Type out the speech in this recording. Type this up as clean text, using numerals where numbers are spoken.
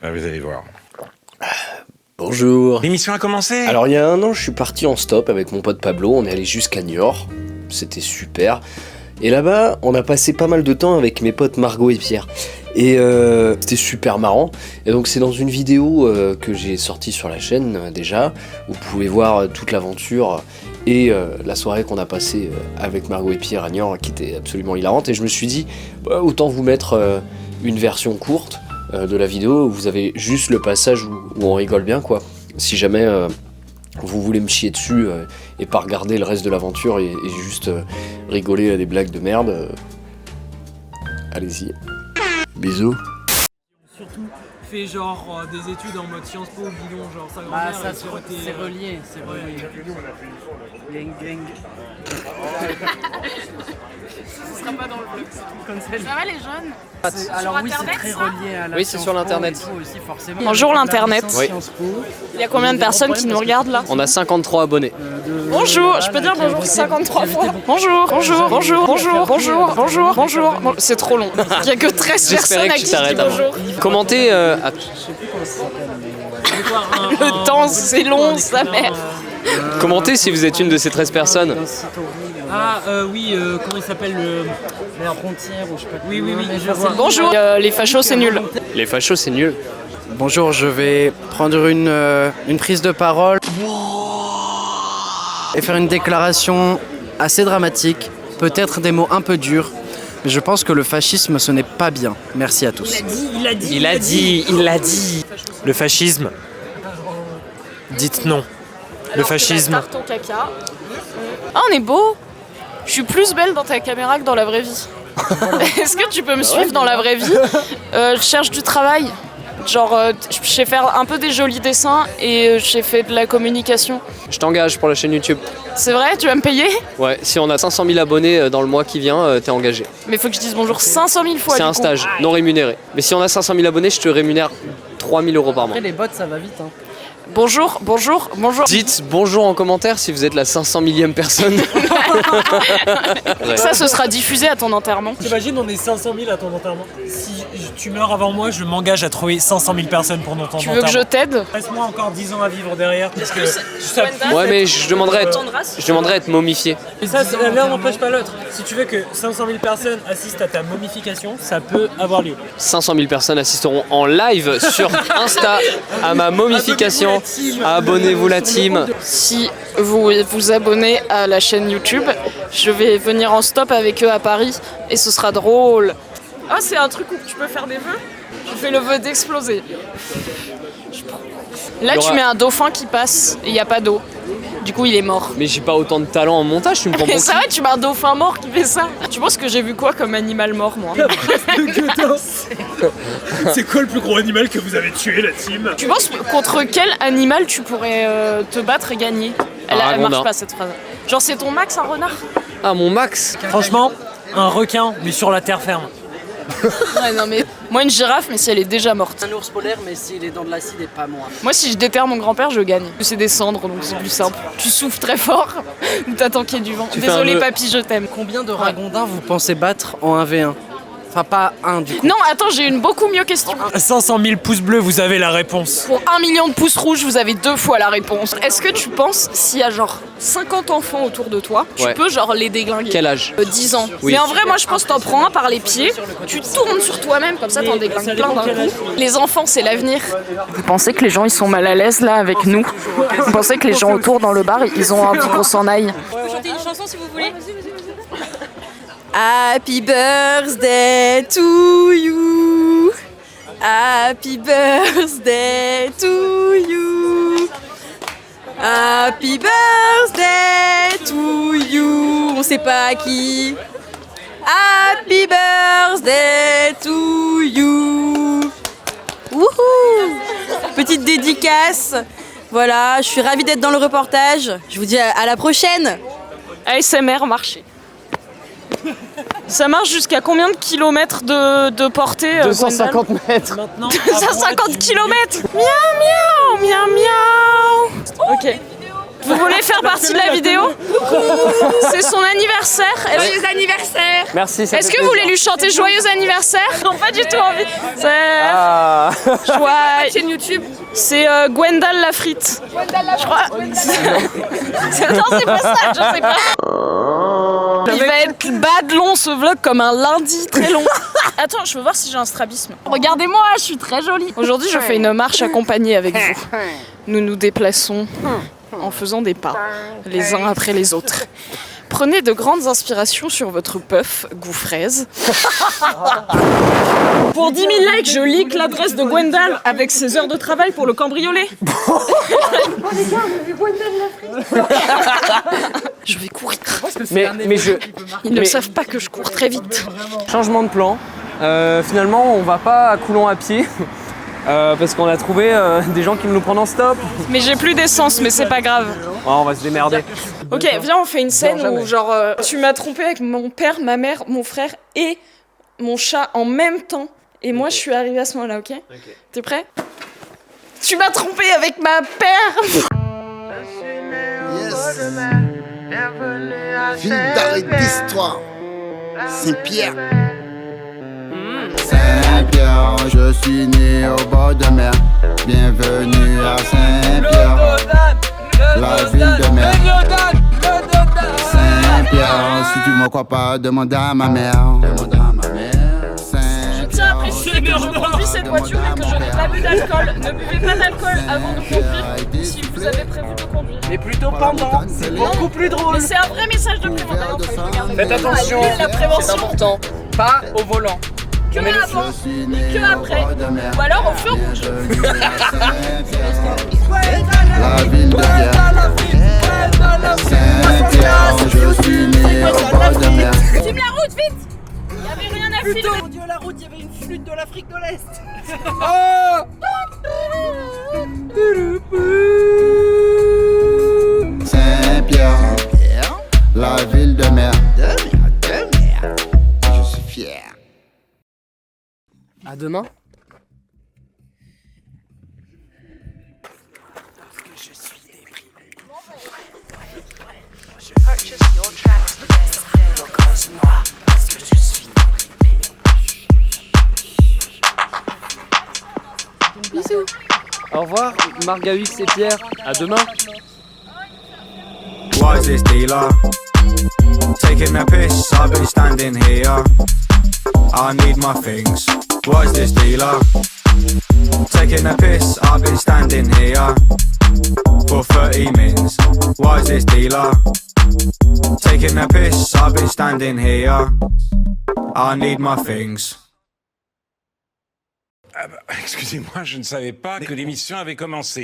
Vous allez voir. Bonjour. L'émission a commencé. Alors il y a un an, je suis parti en stop avec mon pote Pablo, on est allé jusqu'à Niort, c'était super. Et là-bas, on a passé pas mal de temps avec mes potes Margot et Pierre. Et c'était super marrant. Et donc c'est dans une vidéo que j'ai sortie sur la chaîne déjà. Vous pouvez voir toute l'aventure et la soirée qu'on a passée avec Margot et Pierre à Niort qui était absolument hilarante. Et je me suis dit, autant vous mettre une version courte de la vidéo où vous avez juste le passage où on rigole bien quoi. Si jamais vous voulez me chier dessus et pas regarder le reste de l'aventure et juste rigoler à des blagues de merde, allez-y. Bisous. Surtout fait genre des études en mode Sciences Po ou bidon, genre sa grand-mère. Ah ça c'est relié, c'est relié. Gang gang. Ce sera pas dans le vlog. Ça va les jeunes? Alors oui, c'est très relié à la Oui, c'est sur l'internet. Aussi, forcément. Bonjour l'internet. Oui. Il y a combien de personnes qui nous regardent là? On a 53 abonnés. Bonjour, je peux dire bonjour 53 fois. Bonjour, bonjour, bonjour, bonjour, bonjour, bonjour, bonjour. Bon, c'est trop long. Il y a que 13 personnes à qui je dis bonjour. Commentez. Le temps, c'est long, sa mère. Commentez si vous êtes une de ces 13 personnes. Oui, comment il s'appelle le frontière ou je sais pas. Oui, je vois. Bonjour, les fachos c'est nul. Les fachos, c'est nul. Bonjour, je vais prendre une prise de parole et faire une déclaration assez dramatique, peut-être des mots un peu durs, mais je pense que le fascisme ce n'est pas bien. Merci à tous. Il a dit. Le fascisme. Dites non. Le fascisme. Ton caca. Ah, on est beau. Je suis plus belle dans ta caméra que dans la vraie vie. Est-ce que tu peux me suivre dans la vraie vie? Je cherche du travail. Genre, je sais faire un peu des jolis dessins et j'ai fait de la communication. Je t'engage pour la chaîne YouTube. C'est vrai? Tu vas me payer? Ouais, si on a 500 000 abonnés dans le mois qui vient, t'es engagé. Mais faut que je dise bonjour 500 000 fois. C'est un stage non rémunéré. Mais si on a 500 000 abonnés, je te rémunère 3 000 € par mois. Après les bots ça va vite hein. Bonjour, bonjour, bonjour. Dites bonjour en commentaire si vous êtes la 500 millième personne. Ça, ce sera diffusé à ton enterrement. T'imagines, on est 500 000 à ton enterrement. Si tu meurs avant moi, je m'engage à trouver 500 000 personnes pour ton enterrement. Tu veux que je t'aide? Laisse-moi encore 10 ans à vivre derrière parce que Ouais, mais je demanderais à être momifié. Et ça, l'un n'empêche pas l'autre. Si tu veux que 500 000 personnes assistent à ta momification, ça peut avoir lieu. 500 000 personnes assisteront en live sur Insta à ma momification. Abonnez-vous la team. Si vous vous abonnez à la chaîne YouTube, je vais venir en stop avec eux à Paris et ce sera drôle. Ah, c'est un truc où tu peux faire des vœux? Je fais le vœu d'exploser. Là, tu mets un dauphin qui passe et il n'y a pas d'eau. Du coup, il est mort. Mais j'ai pas autant de talent en montage, tu me prends pour Et ça va, tu mets un dauphin mort qui fait ça. Tu penses que j'ai vu quoi comme animal mort, moi? C'est quoi le plus gros animal que vous avez tué, la team? Tu penses contre quel animal tu pourrais te battre et gagner? Elle marche pas cette phrase. Genre, c'est ton max, un renard? Ah, mon max. Franchement, un requin, mais sur la terre ferme. Ouais, non, mais moi, une girafe, mais si elle est déjà morte. Un ours polaire mais s'il est dans de l'acide et pas moi. Moi, si je déterre mon grand-père, je gagne. C'est des cendres, donc c'est plus simple. Tu souffles très fort ou t'attends qu'il y ait du vent. Désolé, papy, je t'aime. Combien de ragondins vous pensez battre en 1v1? Enfin pas un du coup. Non, attends, j'ai une beaucoup mieux question. 500 000 pouces bleus, vous avez la réponse. Pour 1 million de pouces rouges, vous avez 2 fois la réponse. Est-ce que tu penses, s'il y a genre 50 enfants autour de toi, tu peux genre les déglinguer? Quel âge? 10 ans. Oui. Mais en vrai, moi je pense que t'en prends un par les pieds, tu tournes sur toi-même, comme ça t'en déglingues plein d'un coup. Les enfants, c'est l'avenir. Vous pensez que les gens ils sont mal à l'aise là avec nous? Vous pensez que les gens autour dans le bar, ils ont envie qu'on s'en aille? Je peux chanter une chanson si vous voulez. Happy birthday to you. Happy birthday to you. Happy birthday to you. On sait pas à qui. Happy birthday to you. Wouhou. Petite dédicace. Voilà, je suis ravie d'être dans le reportage. Je vous dis à la prochaine. ASMR marché. Ça marche jusqu'à combien de kilomètres de portée? 250 mètres. Maintenant, 250 kilomètres. Miaou, miaou, miaou, miaou. Ok. Vous voulez faire partie de la vidéo? C'est son anniversaire. Joyeux anniversaire. Merci. Est-ce que vous voulez lui chanter joyeux anniversaire? Non, pas du tout envie. Ah. Chouai. Chaîne YouTube. C'est Gwendal la frite. Je crois. Non, c'est pas ça, je sais pas. Il va être bad long ce vlog comme un lundi très long. Attends, je veux voir si j'ai un strabisme. Regardez-moi, je suis très jolie. Aujourd'hui, je fais une marche accompagnée avec vous. Nous nous déplaçons en faisant des pas, les uns après les autres. Prenez de grandes inspirations sur votre puff goût fraise. Pour 10 000 likes, je leak l'adresse de Gwendal avec ses heures de travail pour le cambrioler. Je vais courir. Mais je... Ils ne savent pas que je cours très vite. Changement de plan. Finalement, on va pas à Coulon à pied. Parce qu'on a trouvé des gens qui nous prennent en stop. Mais j'ai plus d'essence, mais c'est pas grave. Oh, on va se démerder. Ok, viens, on fait une scène où genre tu m'as trompé avec mon père, ma mère, mon frère et mon chat en même temps. Et moi, je suis arrivée à ce moment-là, ok? T'es prêt? Tu m'as trompé avec ma père. Yes. Ville d'arrêt d'histoire. Saint-Pierre. Saint-Pierre, je suis né au bord de mer. Bienvenue à Saint-Pierre, la ville de mer. Saint-Pierre, si tu me crois pas, demande à ma mère. Demande à ma mère. Je tiens à préciser que je conduis cette voiture et que je n'ai pas bu d'alcool. Ne buvez pas d'alcool avant de conduire si vous avez prévu de conduire. Mais plutôt pendant, c'est beaucoup plus drôle. Mais c'est un vrai message de prévention. Faites attention, La prévention. c'est important. Pas au volant. Que avant, que après, ou alors au feu rouge. La ville de Pierre. Saint-Pierre, je suis né au bord de mer. Filme la route, vite. Il n'y avait rien à filmer. Mon Dieu, la route, il y avait une flûte de l'Afrique de l'Est. Saint-Pierre, la ville de mer. Je suis fier. À demain. Bisous. Au revoir, Margaïs et Pierre. À demain. Why is this dealer taking a piss? I've been standing here. I need my things. Why is this dealer taking a piss? I've been standing here for 30 minutes. Why is this dealer taking a piss? I've been standing here. I need my things. Excusez-moi, je ne savais pas que l'émission avait commencé.